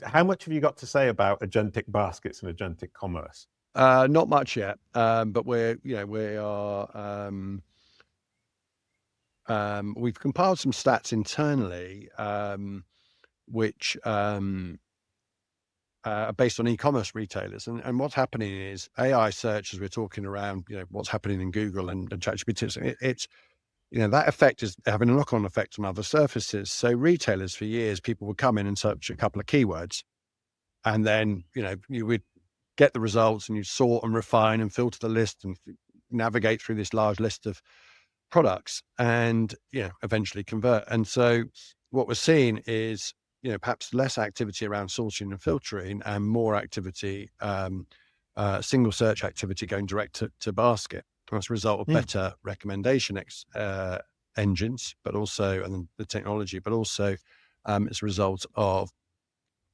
how much have you got to say about agentic baskets and agentic commerce? Not much yet, but we've compiled some stats internally, which are based on e-commerce retailers. And what's happening is AI search, as we're talking around, what's happening in Google and ChatGPT, it's that effect is having a knock-on effect on other surfaces. So retailers, for years, people would come in and search a couple of keywords, and then, you would get the results and you sort and refine and filter the list and navigate through this large list of products and, eventually convert. And so what we're seeing is, perhaps less activity around sourcing and filtering and more activity, single search activity going direct to basket. As a result of better recommendation engines, but also, and the technology, but also as a result of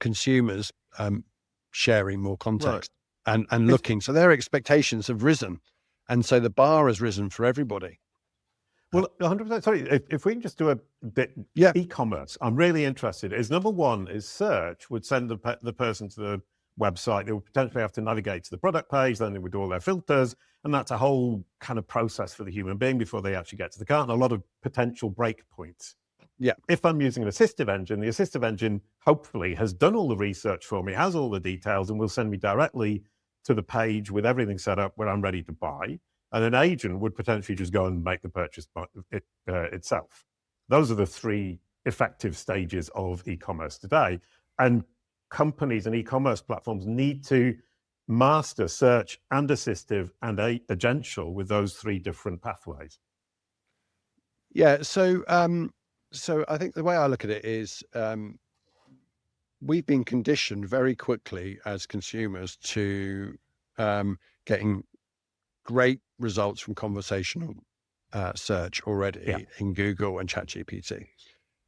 consumers sharing more context and looking. So their expectations have risen. And so the bar has risen for everybody. Well, 100%. Sorry, if we can just do a bit, e-commerce, I'm really interested. Number one is search would send the person to the website. They would potentially have to navigate to the product page, then they would do all their filters, and that's a whole kind of process for the human being before they actually get to the cart, and a lot of potential breakpoints. Yeah. If I'm using an assistive engine, the assistive engine hopefully has done all the research for me, has all the details, and will send me directly to the page with everything set up where I'm ready to buy. And an agent would potentially just go and make the purchase itself. Those are the three effective stages of e-commerce today. And companies and e-commerce platforms need to master search and assistive and agential with those three different pathways. Yeah. So I think the way I look at it is, we've been conditioned very quickly as consumers to getting great results from conversational search already in Google and ChatGPT.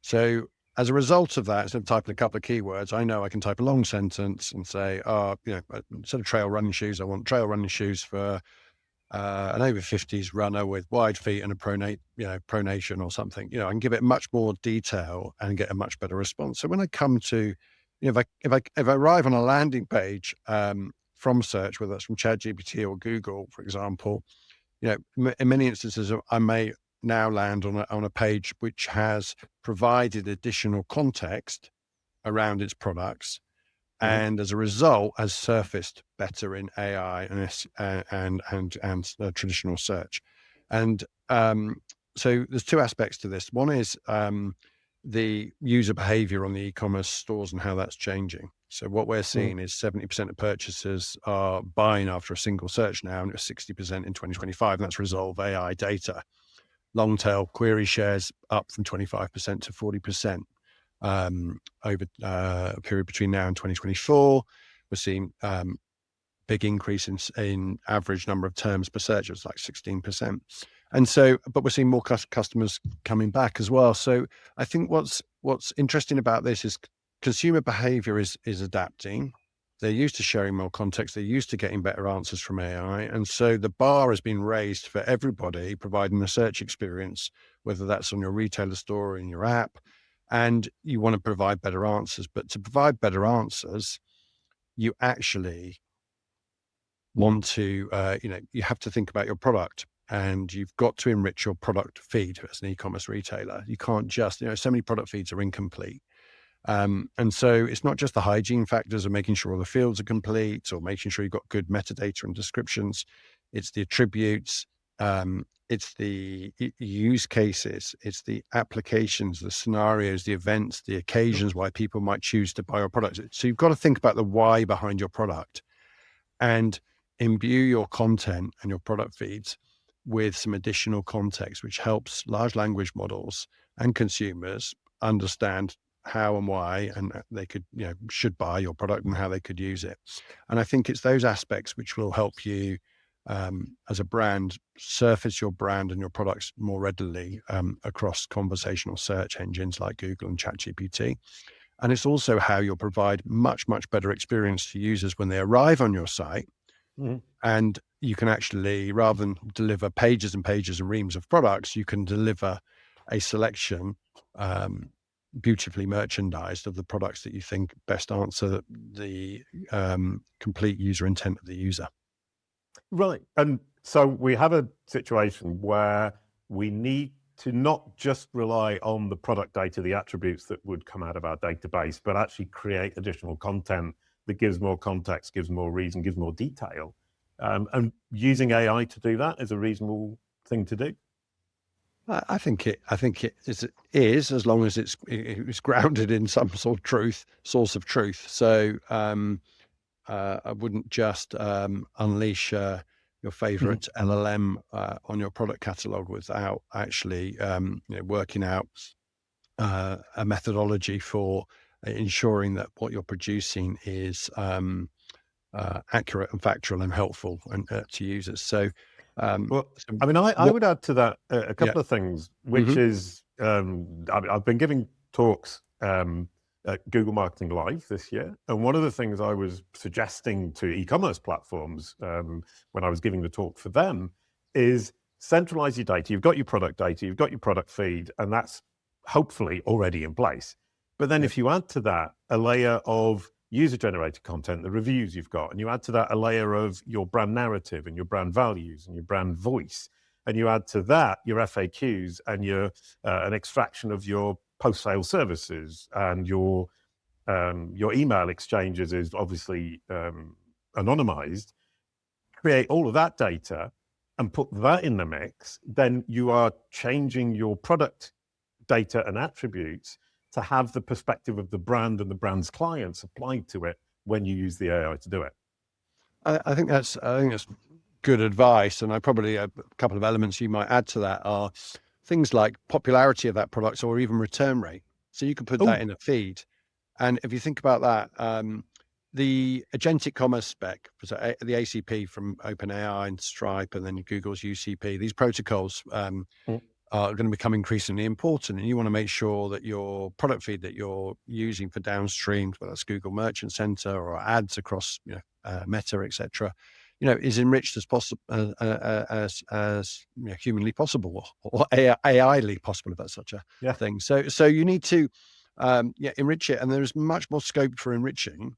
So as a result of that, instead of typing a couple of keywords, I know I can type a long sentence and say, instead of trail running shoes, I want trail running shoes for an over 50s runner with wide feet and a pronation or something. I can give it much more detail and get a much better response. So when I come to, if I arrive on a landing page from search, whether that's from ChatGPT or Google, for example, in many instances, I may now land on a page which has provided additional context around its products, and as a result, has surfaced better in AI and traditional search. And so there's two aspects to this. One is the user behavior on the e-commerce stores and how that's changing. So what we're seeing is 70% of purchasers are buying after a single search now, and it was 60% in 2025, and that's Resolve AI data. Long tail query shares up from 25% to 40% over a period between now and 2024. We're seeing big increase in average number of terms per search. It's like 16%. And so, but we're seeing more customers coming back as well. So I think what's interesting about this is consumer behavior is adapting. They're used to sharing more context. They're used to getting better answers from AI. And so the bar has been raised for everybody providing a search experience, whether that's on your retailer store or in your app. And you want to provide better answers. But to provide better answers, you actually want to, you have to think about your product, and you've got to enrich your product feed as an e-commerce retailer. You can't just, so many product feeds are incomplete. And so it's not just the hygiene factors of making sure all the fields are complete or making sure you've got good metadata and descriptions. It's the attributes, it's the use cases, it's the applications, the scenarios, the events, the occasions why people might choose to buy your product. So you've got to think about the why behind your product and imbue your content and your product feeds with some additional context, which helps large language models and consumers understand how and why, and they could, should buy your product and how they could use it. And I think it's those aspects which will help you as a brand surface your brand and your products more readily across conversational search engines like Google and ChatGPT. And it's also how you'll provide much, much better experience to users when they arrive on your site. And you can actually, rather than deliver pages and pages and reams of products, you can deliver a selection beautifully merchandised of the products that you think best answer the complete user intent of the user. Right. And so we have a situation where we need to not just rely on the product data, the attributes that would come out of our database, but actually create additional content that gives more context, gives more reason, gives more detail. And using AI to do that is a reasonable thing to do. I think it is, as long as it's grounded in some sort of source of truth. So I wouldn't just unleash your favorite LLM on your product catalog without actually working out a methodology for ensuring that what you're producing is accurate and factual and helpful and to users. So, Well, I mean, I would add to that a couple of things, which is I've been giving talks at Google Marketing Live this year. And one of the things I was suggesting to e-commerce platforms when I was giving the talk for them is centralize your data. You've got your product data, you've got your product feed, and that's hopefully already in place. But then if you add to that a layer of user-generated content, the reviews you've got, and you add to that a layer of your brand narrative and your brand values and your brand voice, and you add to that your FAQs and your an extraction of your post-sale services, and your email exchanges is obviously anonymized, create all of that data and put that in the mix, then you are changing your product data and attributes to have the perspective of the brand and the brand's clients applied to it when you use the AI to do it. I think that's good advice, and I probably a couple of elements you might add to that are things like popularity of that product or even return rate. So you could put that in a feed, and if you think about that, the agentic commerce spec, so the ACP from OpenAI and Stripe, and then Google's UCP, these protocols are going to become increasingly important, and you want to make sure that your product feed that you're using for downstream, whether it's Google Merchant Center or ads across Meta, etc., is enriched as possible, as humanly possible, or AI-ly possible, if that's such a thing. So you need to enrich it, and there's much more scope for enriching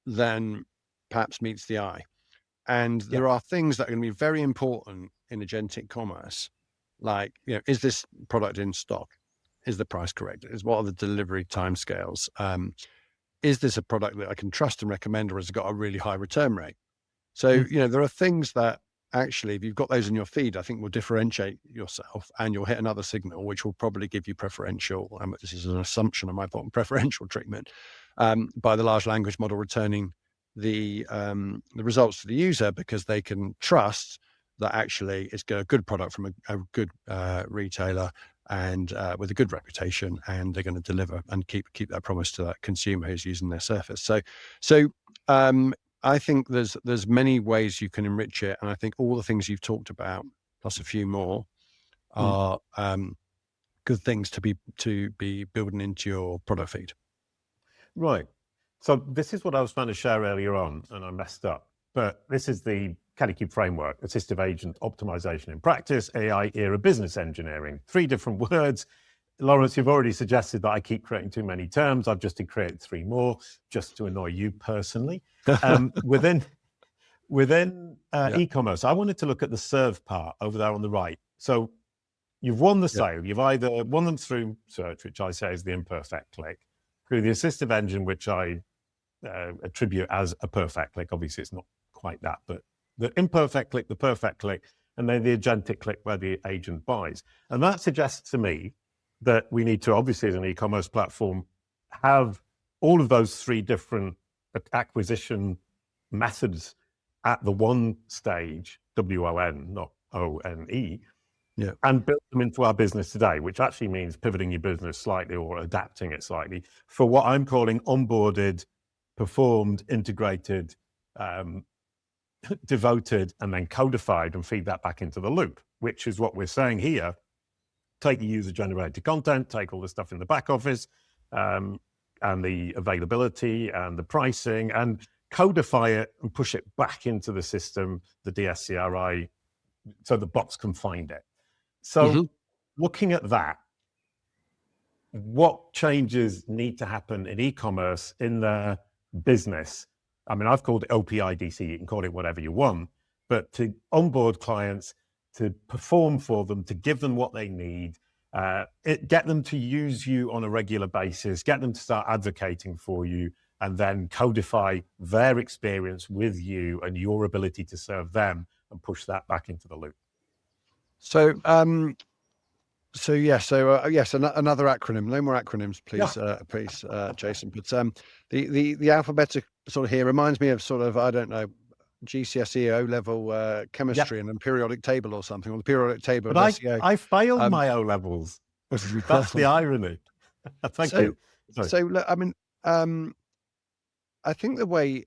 than perhaps meets the eye. And there are things that are going to be very important in agentic commerce. Like, is this product in stock? Is the price correct? What are the delivery timescales? Is this a product that I can trust and recommend, or has it got a really high return rate? So, there are things that actually, if you've got those in your feed, I think will differentiate yourself, and you'll hit another signal, which will probably give you preferential, this is an assumption on my part, preferential treatment by the large language model returning the results to the user, because they can trust that actually it's a good product from a good retailer and with a good reputation, and they're going to deliver and keep that promise to that consumer who's using their surface. So I think there's many ways you can enrich it, and I think all the things you've talked about, plus a few more, are good things to be building into your product feed. Right. So this is what I was trying to share earlier on, and I messed up. But this is the Kalicube framework: assistive agent optimization in practice, AI era business engineering. 3 different words. Laurence, you've already suggested that I keep creating too many terms. I've just created 3 more just to annoy you personally. Within e-commerce, I wanted to look at the serve part over there on the right. So you've won the sale. You've either won them through search, which I say is the imperfect click, through the assistive engine, which I attribute as a perfect click. Obviously, it's not quite that, but the imperfect click, the perfect click, and then the agentic click where the agent buys. And that suggests to me that we need to, obviously, as an e-commerce platform, have all of those 3 different acquisition methods at the one stage, WON, not ONE, and build them into our business today, which actually means pivoting your business slightly or adapting it slightly for what I'm calling onboarded, performed, integrated, devoted, and then codified, and feed that back into the loop, which is what we're saying here. Take the user-generated content, take all the stuff in the back office, and the availability and the pricing, and codify it and push it back into the system, the DSCRI, so the bots can find it. So looking at that, what changes need to happen in e-commerce in their business. I mean, I've called it OPIDC, you can call it whatever you want, but to onboard clients, to perform for them, to give them what they need, get them to use you on a regular basis, get them to start advocating for you, and then codify their experience with you and your ability to serve them and push that back into the loop. So, yes, another acronym. No more acronyms, please, please, Jason. But the alphabetic sort of here reminds me of sort of, I don't know, GCSE O level chemistry and a periodic table or something, or the periodic table. But I failed my O levels. That's the irony. Thank you. Sorry. So look, I mean, I think the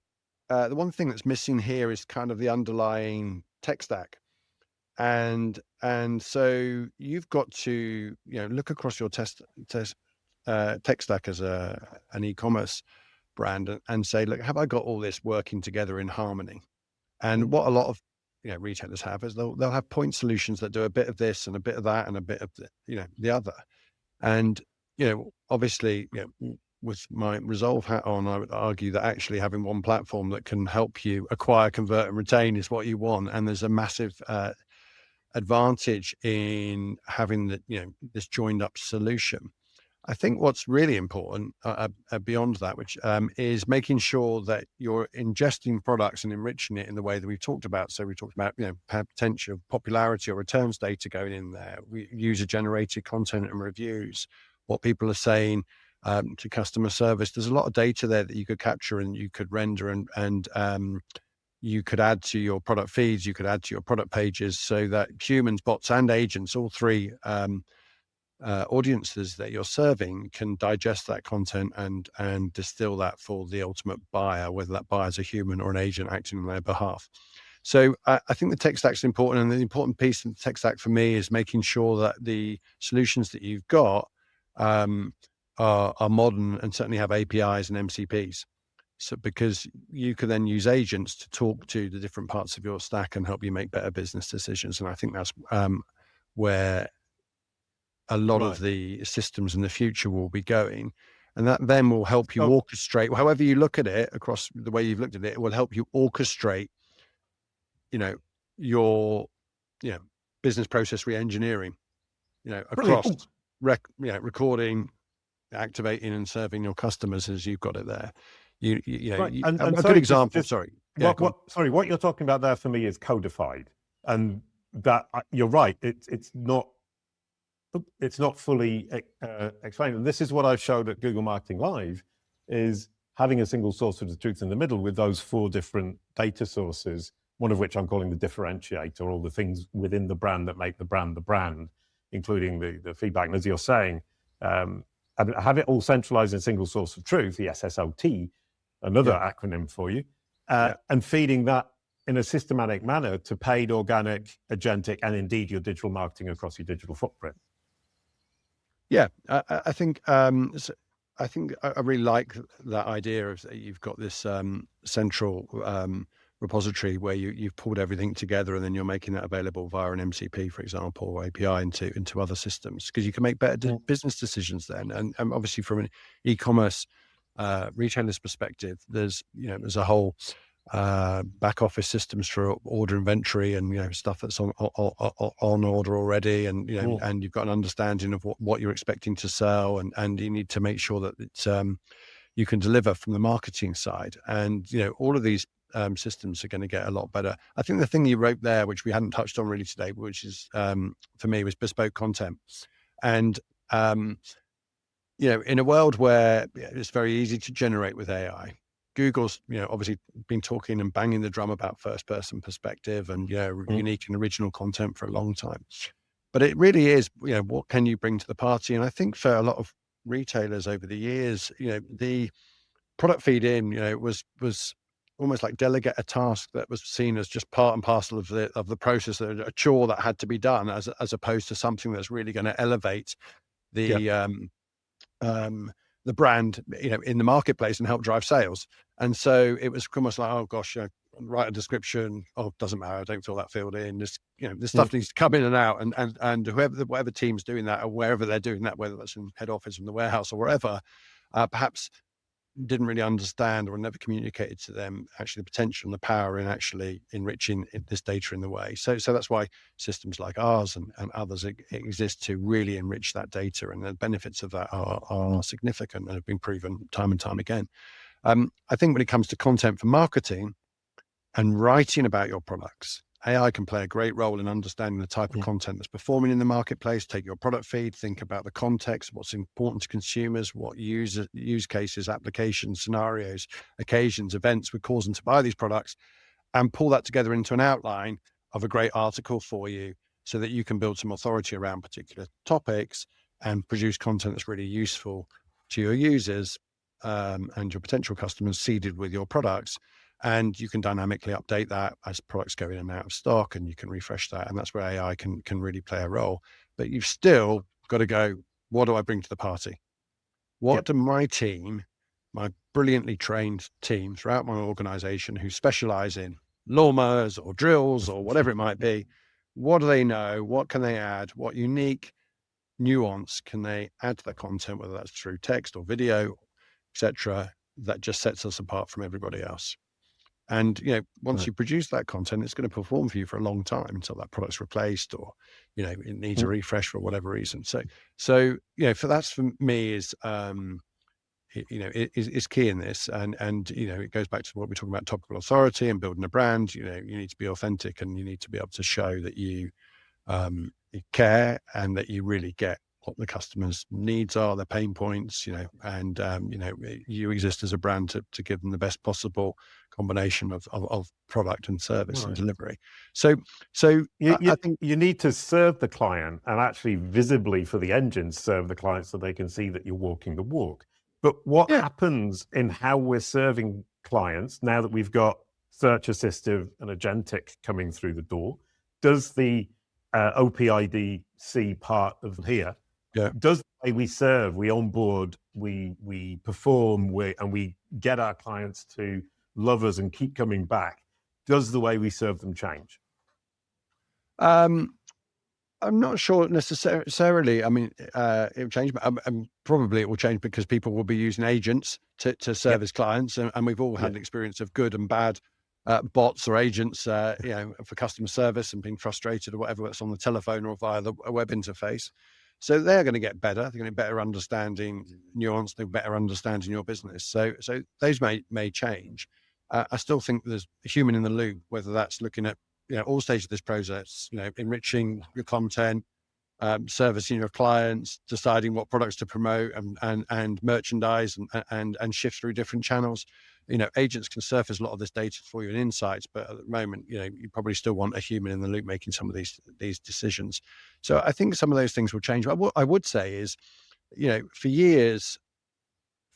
one thing that's missing here is kind of the underlying tech stack. And so you've got to, look across your tech stack as an e-commerce brand and say, look, have I got all this working together in harmony? And what a lot of retailers have is they'll have point solutions that do a bit of this and a bit of that and a bit of the other. And obviously, with my Resolve hat on, I would argue that actually having one platform that can help you acquire, convert, and retain is what you want. And there's a massive advantage in having this joined up solution. I think what's really important beyond that, which is making sure that you're ingesting products and enriching it in the way that we've talked about. So we talked about potential popularity or returns data going in there, user generated content and reviews, what people are saying to customer service. There's a lot of data there that you could capture and you could render and you could add to your product feeds, you could add to your product pages, so that humans, bots, and agents, all three audiences that you're serving, can digest that content and distill that for the ultimate buyer, whether that buyer is a human or an agent acting on their behalf. So I think the tech stack is important, and the important piece of the tech stack for me is making sure that the solutions that you've got are modern and certainly have APIs and MCPs. So because you can then use agents to talk to the different parts of your stack and help you make better business decisions. And I think that's where a lot of the systems in the future will be going. And that then will help you orchestrate, however you look at it, across the way you've looked at it, it will help you orchestrate, your, business process re-engineering, across recording, activating and serving your customers as you've got it there. And a good example. What you're talking about there for me is codified, and that you're right. It's not fully explained. And this is what I've showed at Google Marketing Live, is having a single source of the truth in the middle with those 4 different data sources, one of which I'm calling the differentiator, all the things within the brand that make the brand, including the feedback. And as you're saying, have it all centralized in a single source of truth, the SSOT, another acronym for you, and feeding that in a systematic manner to paid, organic, agentic, and indeed your digital marketing across your digital footprint. Yeah, I think I really like that idea of you've got this central repository where you've pulled everything together and then you're making that available via an MCP, for example, or API into other systems, because you can make better business decisions then. And obviously from an e-commerce retailer's perspective, there's a whole back office systems for order inventory and stuff that's on order already, and and you've got an understanding of what you're expecting to sell, and you need to make sure that it's you can deliver from the marketing side, and all of these systems are going to get a lot better. I think the thing you wrote there, which we hadn't touched on really today, which is for me, was bespoke content. And in a world where it's very easy to generate with AI, Google's obviously been talking and banging the drum about first person perspective and unique and original content for a long time. But it really is, what can you bring to the party? And I think for a lot of retailers over the years, the product feed in was almost like delegate a task that was seen as just part and parcel of the process, a chore that had to be done, as opposed to something that's really going to elevate the brand in the marketplace and help drive sales. And so it was almost like, oh gosh, write a description. Oh, doesn't matter. I don't fill that field in. This, this stuff needs to come in and out, and whatever team's doing that, or wherever they're doing that, whether that's in head office, in the warehouse, or wherever, perhaps didn't really understand or never communicated to them actually the potential and the power in actually enriching this data in the way. So that's why systems like ours and others exist to really enrich that data, and the benefits of that are significant and have been proven time and time again. I think when it comes to content for marketing and writing about your products, AI can play a great role in understanding the type of content that's performing in the marketplace. Take your product feed, think about the context, what's important to consumers, what use cases, applications, scenarios, occasions, events would cause them to buy these products, and pull that together into an outline of a great article for you, so that you can build some authority around particular topics and produce content that's really useful to your users and your potential customers seeded with your products. And you can dynamically update that as products go in and out of stock, and you can refresh that. And that's where AI can really play a role. But you've still got to go, what do I bring to the party? What do my team, my brilliantly trained team throughout my organization who specialize in lawnmowers or drills or whatever it might be, what do they know? What can they add? What unique nuance can they add to the content, whether that's through text or video, etc., that just sets us apart from everybody else? And, once you produce that content, it's going to perform for you for a long time until that product's replaced, or, it needs a refresh for whatever reason. So, for me is, is key in this. And, it goes back to what we're talking about, topical authority and building a brand. You need to be authentic, and you need to be able to show that you care, and that you really get what the customer's needs are, their pain points, and you exist as a brand to give them the best possible combination of product and service and delivery. So I think you need to serve the client, and actually visibly for the engines serve the client, so they can see that you're walking the walk. But what happens in how we're serving clients now that we've got search assistive and agentic coming through the door? Does the OPIDC part of here, does the way we serve, we onboard, we perform, and we get our clients to love us and keep coming back, does the way we serve them change? I'm not sure necessarily. I mean, it will change, but probably it will change because people will be using agents to service clients, and we've all had an experience of good and bad bots or agents, for customer service, and being frustrated or whatever, that's on the telephone or via a web interface. So they're going to get better. They're going to get better understanding nuance. They're better understanding your business. So those may change. I still think there's a human in the loop, whether that's looking at all stages of this process, enriching your content, servicing your clients, deciding what products to promote and merchandise and shift through different channels. Agents can surface a lot of this data for you and insights, but at the moment, you probably still want a human in the loop making some of these decisions. So I think some of those things will change. What I would say is, for years,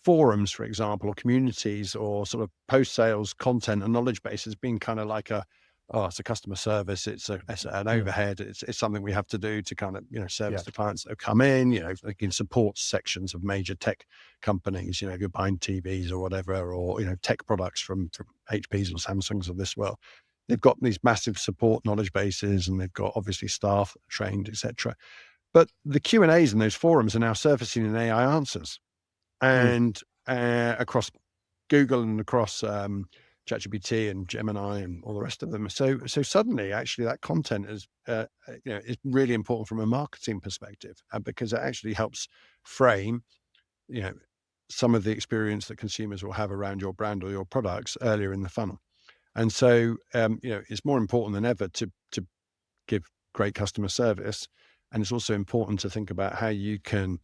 forums, for example, or communities, or sort of post-sales content and knowledge base has been kind of like it's a customer service. It's an overhead. It's something we have to do to kind of, service the clients that have come in, like in support sections of major tech companies, if you're buying TVs or whatever, or, tech products from HPs or Samsungs of this world. They've got these massive support knowledge bases, and they've got obviously staff trained, etc. But the Q&As in those forums are now surfacing in AI answers, and across Google and across ChatGPT and Gemini and all the rest of them. So suddenly, actually, that content is really important from a marketing perspective, because it actually helps frame, some of the experience that consumers will have around your brand or your products earlier in the funnel. And so, it's more important than ever to give great customer service, and it's also important to think about how you can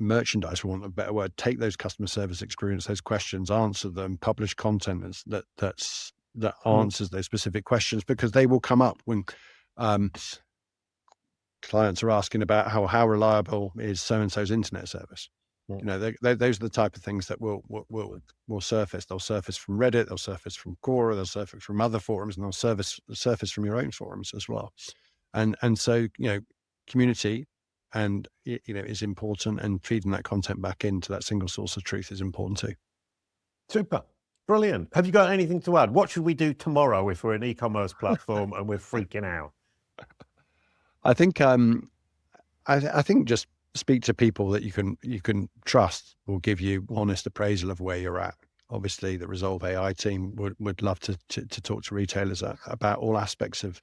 merchandise, for want of a better word, take those customer service experience, those questions, answer them, publish content that answers those specific questions, because they will come up when clients are asking about how reliable is so-and-so's internet service. Those are the type of things that will surface. They'll surface from Reddit, they'll surface from Quora, they'll surface from other forums, and they'll surface from your own forums as well. And so, community and is important, and feeding that content back into that single source of truth is important too. Super. Brilliant. Have you got anything to add? What should we do tomorrow if we're an e-commerce platform and we're freaking out? I think I think just speak to people that you can trust will give you honest appraisal of where you're at. Obviously, the Resolve AI team would love to talk to retailers about all aspects of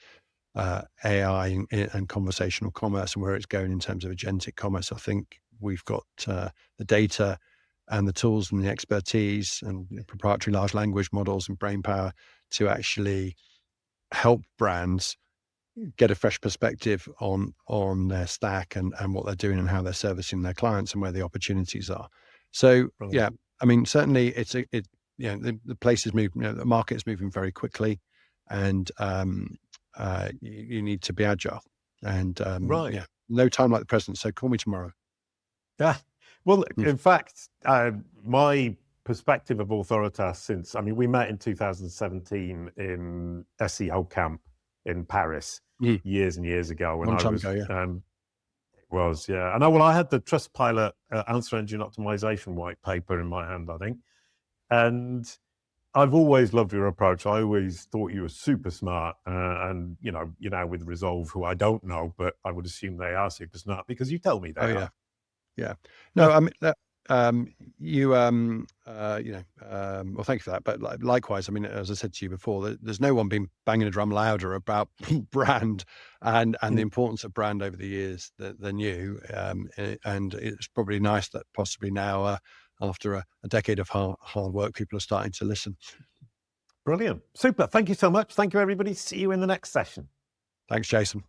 AI and conversational commerce and where it's going in terms of agentic commerce. I think we've got the data and the tools and the expertise and proprietary large language models and brainpower to actually help brands get a fresh perspective on their stack and what they're doing and how they're servicing their clients and where the opportunities are. So Brilliant. yeah, I mean, certainly the place is moving, the market is moving very quickly, and you need to be agile. And Right. yeah, no time like the present. So call me tomorrow. Yeah. Well, in fact, my perspective of Authoritas since, I mean, we met in 2017 in SEO camp in Paris years and years ago. When Long I time was, ago, yeah. it was, yeah. And I had the Trustpilot answer engine optimization white paper in my hand, I think. And I've always loved your approach. I always thought you were super smart. And, with Resolve, who I don't know, but I would assume they are super smart because you tell me they are. Yeah. No, I mean, well, thank you for that. But likewise, I mean, as I said to you before, there's no one been banging a drum louder about brand and the importance of brand over the years than you. And it's probably nice that possibly now, after a decade of hard work, people are starting to listen. Brilliant. Super. Thank you so much. Thank you, everybody. See you in the next session. Thanks, Jason.